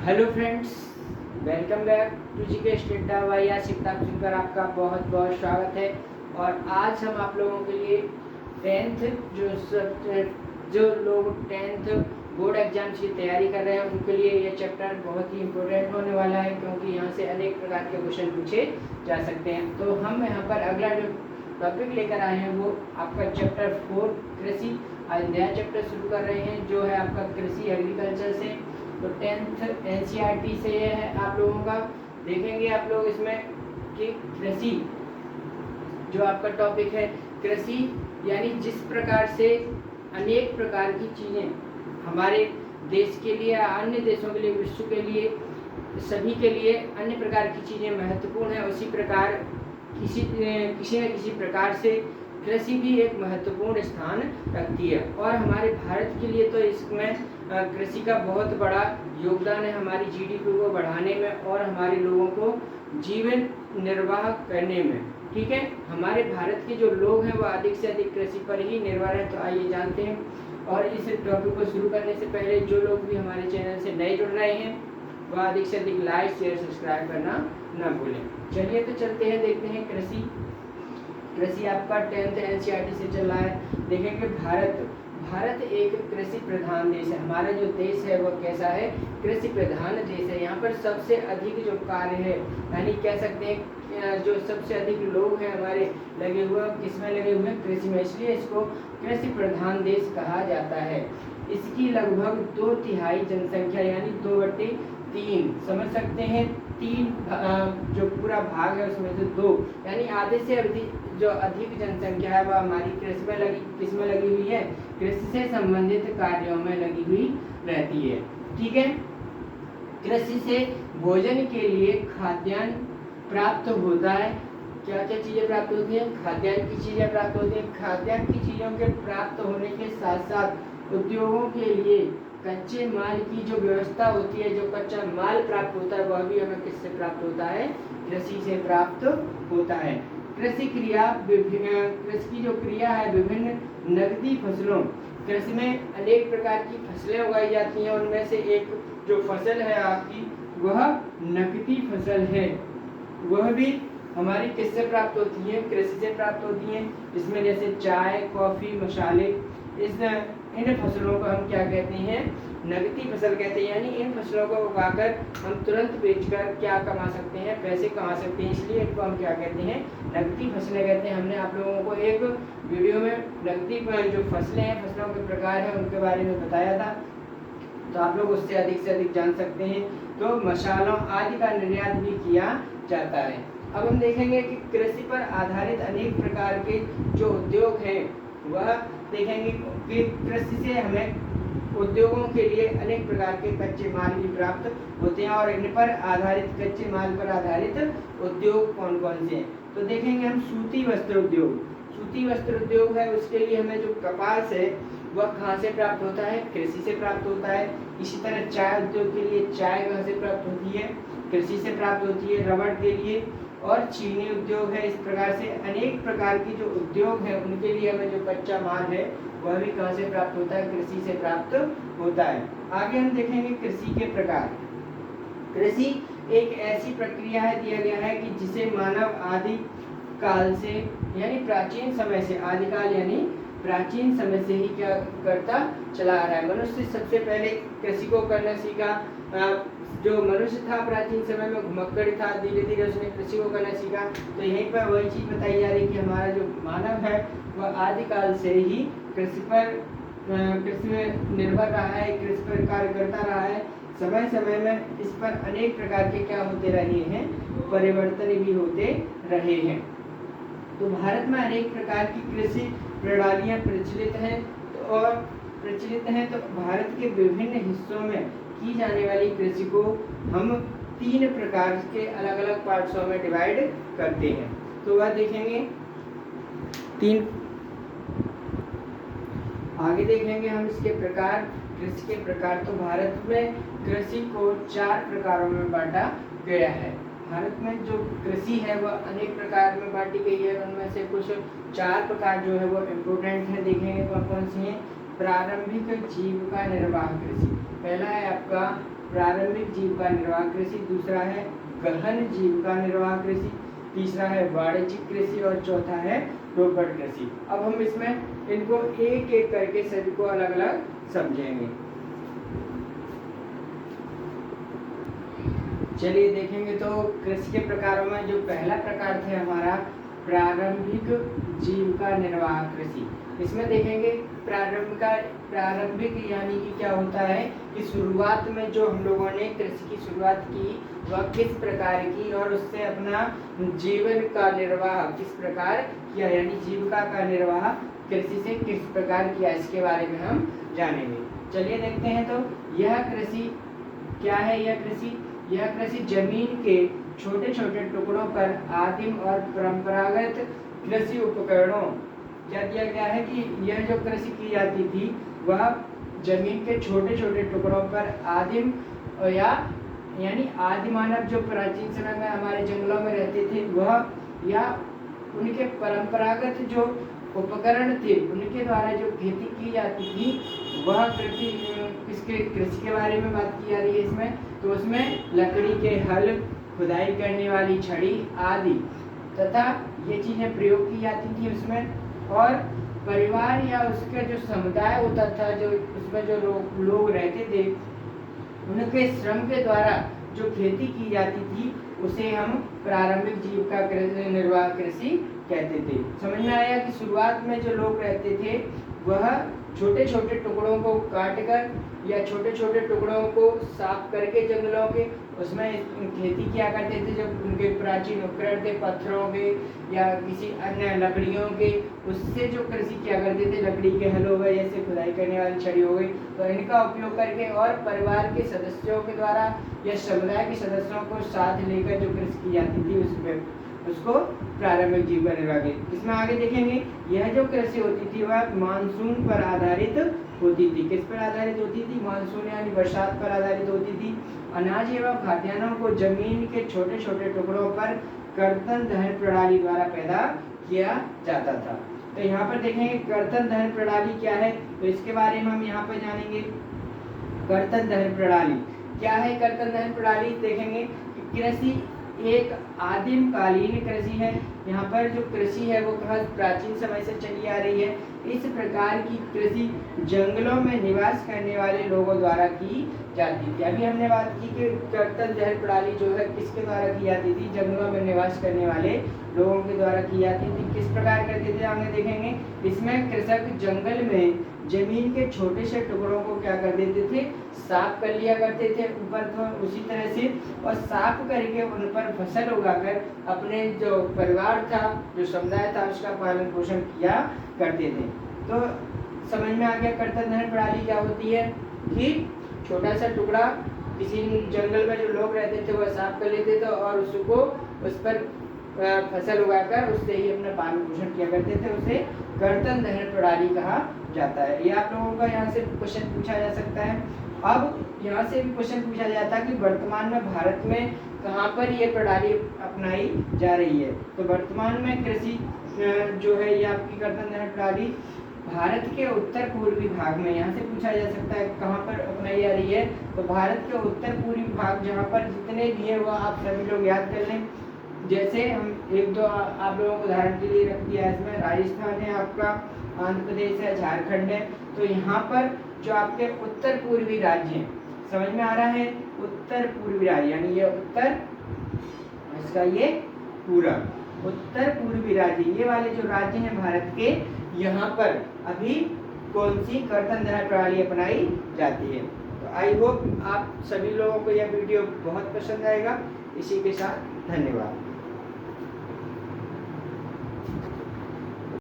Hello friends, welcome back to G K स्टेटा via शिवताप सुनकर आपका बहुत बहुत स्वागत है। और आज हम आप लोगों के लिए टेंथ जो लोग टेंथ बोर्ड एग्जाम्स की तैयारी कर रहे हैं उनके लिए ये चैप्टर बहुत ही इम्पोर्टेंट होने वाला है, क्योंकि यहाँ से अनेक प्रकार के क्वेश्चन पूछे जा सकते हैं। तो हम यहाँ पर अगला जो टॉपिक लेकर आए हैं वो आपका चैप्टर 4 कृषि। आज नया चैप्टर शुरू कर रहे हैं जो है आपका कृषि एग्रीकल्चर से। तो टेंथ एनसीईआरटी से ये है आप लोगों का। देखेंगे आप लोग इसमें कि कृषि जो आपका टॉपिक है, कृषि यानी जिस प्रकार से अनेक प्रकार की चीज़ें हमारे देश के लिए, अन्य देशों के लिए, विश्व के लिए, सभी के लिए अन्य प्रकार की चीज़ें महत्वपूर्ण है, उसी प्रकार किसी न किसी प्रकार से कृषि भी एक महत्वपूर्ण स्थान रखती है। और हमारे भारत के लिए तो इसमें कृषि का बहुत बड़ा योगदान है हमारी जीडीपी को बढ़ाने में और हमारे लोगों को जीवन निर्वाह करने में। ठीक है, हमारे भारत के जो लोग हैं वह अधिक से अधिक कृषि पर ही निर्भर है। तो आइए जानते हैं। और इस टॉपिक को शुरू करने से पहले जो लोग भी हमारे चैनल से नए जुड़ रहे हैं वह अधिक से अधिक लाइक शेयर सब्सक्राइब करना ना भूलें। चलिए तो चलते हैं, देखते हैं कृषि आपका टेंथ एनसीईआरटी से चल रहा है। देखेंगे भारत एक कृषि प्रधान देश है। हमारा जो देश है वह कैसा है? कृषि प्रधान देश है। यहाँ पर सबसे अधिक जो कार्य है, यानी कह सकते हैं जो सबसे अधिक लोग हैं हमारे लगे हुए, किसमें लगे हुए हैं? कृषि में। इसलिए इसको कृषि प्रधान देश कहा जाता है। इसकी लगभग 2/3 जनसंख्या यानी 2/3 समझ सकते हैं। 3 जो पूरा भाग है उसमें से 2 यानी आधे से जो अधिक जनसंख्या है वह हमारी किसमें लगी हुई है? कृषि से संबंधित कार्यों में लगी हुई रहती है। ठीक है, कृषि से भोजन के लिए खाद्यान्न प्राप्त होता है। क्या क्या चीजें प्राप्त होती हैं? खाद्यान्न की चीजें प्राप्त होती हैं। खाद्यान्न की चीजों के प्राप्त होने के साथ साथ उद्योगों के लिए कच्चे माल की जो व्यवस्था होती है, जो कच्चा माल प्राप्त होता है वह भी हमें किससे प्राप्त होता है? कृषि से प्राप्त होता है। कृषि की जो क्रिया है विभिन्न नकदी फसलों, कृषि में अनेक प्रकार की फसलें उगाई जाती हैं। उनमें से एक जो फसल है आपकी वह नकदी फसल है। वह भी हमारी किससे प्राप्त होती है? कृषि से प्राप्त होती है। इसमें जैसे चाय, कॉफी, मसाले, इन फसलों को हम क्या कहते हैं? नकदी फसल कहते हैं। यानी इन फसलों को उगाकर हम तुरंत बेचकर क्या कमा सकते हैं? पैसे कमा सकते हैं। इसलिए इनको हम क्या कहते हैं? नकदी फसलें कहते हैं। हमने आप लोगों को एक वीडियो में नकदी जो फसलें हैं, फसलों के प्रकार हैं, उनके बारे में बताया था, तो आप लोग उससे अधिक जान सकते हैं। तो मसालों आदि का निर्यात भी किया जाता है। अब हम देखेंगे कि कृषि पर आधारित अनेक प्रकार के जो उद्योग हैं वह देखेंगे कि कृषि से हमें उद्योगों के लिए अनेक प्रकार के कच्चे माल भी प्राप्त होते हैं। और इन पर आधारित कच्चे माल पर आधारित उद्योग कौन कौन से हैं? तो देखेंगे हम सूती वस्त्र उद्योग है। उसके लिए हमें जो कपास है वह कहाँ से प्राप्त होता है? कृषि से प्राप्त होता है। इसी तरह चाय उद्योग के लिए चाय कहाँ से प्राप्त होती है? कृषि से प्राप्त होती है। रबड़ के लिए और चीनी उद्योग है। इस प्रकार से अनेक प्रकार की जो उद्योग है उनके लिए हमें जो कच्चा माल है वह भी कहाँ से प्राप्त होता है? कृषि से प्राप्त होता है। आगे हम देखेंगे कृषि के प्रकार। कृषि एक ऐसी प्रक्रिया है, दिया गया है कि जिसे मानव आदि काल से यानी प्राचीन समय से, आदिकाल यानी प्राचीन समय से ही क्या करता चला आ रहा है। मनुष्य सबसे पहले कृषि को करना सीखा। जो मनुष्य था प्राचीन समय में घुमक्कड़ था, धीरे धीरे उसने कृषि को करना सीखा। तो यहीं पर वही चीज बताई जा रही है कि हमारा जो मानव है वह आदिकाल से ही कृषि में निर्भर रहा है, कृषि पर कार्य करता रहा है। समय समय में इस पर अनेक प्रकार के क्या होते रहे हैं? परिवर्तन भी होते रहे हैं। तो भारत में अनेक प्रकार की कृषि प्रणालियां प्रचलित हैं। तो भारत के विभिन्न हिस्सों में की जाने वाली कृषि को हम 3 प्रकार के अलग अलग पार्ट्सों में डिवाइड करते हैं। तो वह देखेंगे 3। आगे देखेंगे हम इसके प्रकार, कृषि के प्रकार। तो भारत में कृषि को 4 प्रकारों में बांटा गया है। भारत में जो कृषि है वह अनेक प्रकार में बांटी गई है। उनमें से कुछ 4 प्रकार जो है वो इम्पोर्टेंट है। देखेंगे कौन कौन सी हैं। प्रारंभिक जीविका निर्वाह कृषि, पहला है आपका प्रारंभिक जीविका निर्वाह कृषि, दूसरा है गहन जीविका निर्वाह कृषि, तीसरा है वाणिज्यिक कृषि और चौथा है रोपड़ कृषि। अब हम इसमें इनको एक एक करके सभी को अलग अलग समझेंगे। चलिए देखेंगे तो कृषि के प्रकारों में जो पहला प्रकार थे हमारा प्रारंभिक जीविका निर्वाह कृषि। इसमें देखेंगे प्रारंभिक यानी कि क्या होता है कि शुरुआत में जो हम लोगों ने कृषि की शुरुआत की वह किस प्रकार की और उससे अपना जीवन का निर्वाह किस प्रकार किया, यानी जीविका का निर्वाह कृषि से किस प्रकार किया, इसके बारे में हम जानेंगे। चलिए देखते हैं तो यह कृषि क्या है। यह कृषि जमीन के छोटे छोटे टुकड़ों पर आदिम और परंपरागत कृषि उपकरणों क्या दिया गया है कि यह जो कृषि की जाती थी वह जमीन के छोटे छोटे टुकड़ों पर आदिम या यानी आदि मानव जो प्राचीन समय में हमारे जंगलों में रहते थे वह या उनके परंपरागत जो उपकरण थे उनके द्वारा जो खेती की जाती थी वह कृषि के बारे में बात की जा रही है इसमें। तो उसमें लकड़ी के हल, खुदाई करने वाली छड़ी आदि तथा ये चीजें प्रयोग की जाती थी उसमें। और परिवार या उसका जो समुदाय होता था, जो उसमें जो लोग रहते थे उनके श्रम के द्वारा जो खेती की जाती थी उसे हम प्रारंभिक जीविका निर्वाह कृषि कहते थे। समझ में आया कि शुरुआत में जो लोग रहते थे वह छोटे छोटे टुकड़ों को काटकर या छोटे छोटे टुकड़ों को साफ करके जंगलों के उसमें खेती किया करते थे। जब उनके प्राचीन उपकरण थे पत्थरों के या किसी अन्य लकड़ियों के, उससे जो कृषि किया करते थे, लकड़ी के हल हो गए, जैसे खुदाई करने वाली छड़ी हो गई, तो इनका उपयोग करके और परिवार के सदस्यों के द्वारा या समुदाय के सदस्यों को साथ लेकर जो कृषि की जाती थी उसको प्रारंभिक जीविका निर्वाह कृषि। इसमें आगे देखेंगे यह जो कृषि होती थी वह मानसून पर आधारित होती थी। किस पर आधारित होती थी? मानसून यानी बरसात पर आधारित होती थी। अनाज एवं खाद्यान्नों को जमीन के छोटे छोटे टुकड़ों पर कर्तन दहन प्रणाली द्वारा पैदा किया जाता था। तो यहाँ पर देखेंगे कर्तन दहन प्रणाली क्या है, तो इसके बारे में हम यहाँ पर जानेंगे। कर्तन दहन प्रणाली क्या है? कर्तन दहन प्रणाली देखेंगे कृषि एक आदिम कालीन कृषि है। यहाँ पर जो कृषि है वो प्राचीन समय से चली आ रही है। इस प्रकार की कृषि जंगलों में निवास करने वाले लोगों द्वारा की जाती थी। अभी हमने बात की कि कर्तन दहन प्रणाली जो है किसके द्वारा की जाती थी? जंगलों में निवास करने वाले लोगों के द्वारा की जाती थी। किस प्रकार करते थे आगे देखेंगे। इसमें कृषक जंगल में जमीन के छोटे से टुकड़ों को क्या कर देते थे? साफ कर लिया करते थे ऊपर तो उसी तरह से, और साफ करके उन पर फसल उगाकर अपने जो परिवार था, जो समुदाय था, उसका पालन पोषण किया करते थे। तो समझ में आ गया कर्तन दहन प्रणाली क्या होती है कि छोटा सा टुकड़ा किसी जंगल में जो लोग रहते थे वह साफ कर लेते थे और उसको उस पर फसल उगाकर उससे ही अपना पालन पोषण किया करते थे। उसे कर्तन दहन प्रणाली कहा जाता है। ये आप लोगों का यहाँ से क्वेश्चन पूछा जा सकता है। अब यहाँ से भी क्वेश्चन पूछा जाता है कि वर्तमान में भारत में कहाँ पर ये प्रणाली अपनाई जा रही है। तो वर्तमान में कृषि जो है ये आपकी कर्तन दहन प्रणाली भारत के उत्तर पूर्वी भाग में, यहाँ से पूछा जा सकता है कहाँ पर अपनाई जा रही है। तो भारत के उत्तर पूर्वी भाग जहाँ पर जितने भी है वह आप सभी लोग याद कर लें। जैसे हम एक दो आप लोगों को उदाहरण के लिए रख दिया है। इसमें राजस्थान है आपका, आंध्र प्रदेश है, झारखंड है। तो यहाँ पर जो आपके उत्तर पूर्वी राज्य हैं, समझ में आ रहा है, उत्तर पूर्वी राज्य यानी ये उत्तर, इसका ये पूरा उत्तर पूर्वी राज्य, ये वाले जो राज्य हैं भारत के, यहाँ पर अभी कौन सी कर्तन दहन प्रणाली अपनाई जाती है। तो आई होप आप सभी लोगों को यह वीडियो बहुत पसंद आएगा। इसी के साथ धन्यवाद।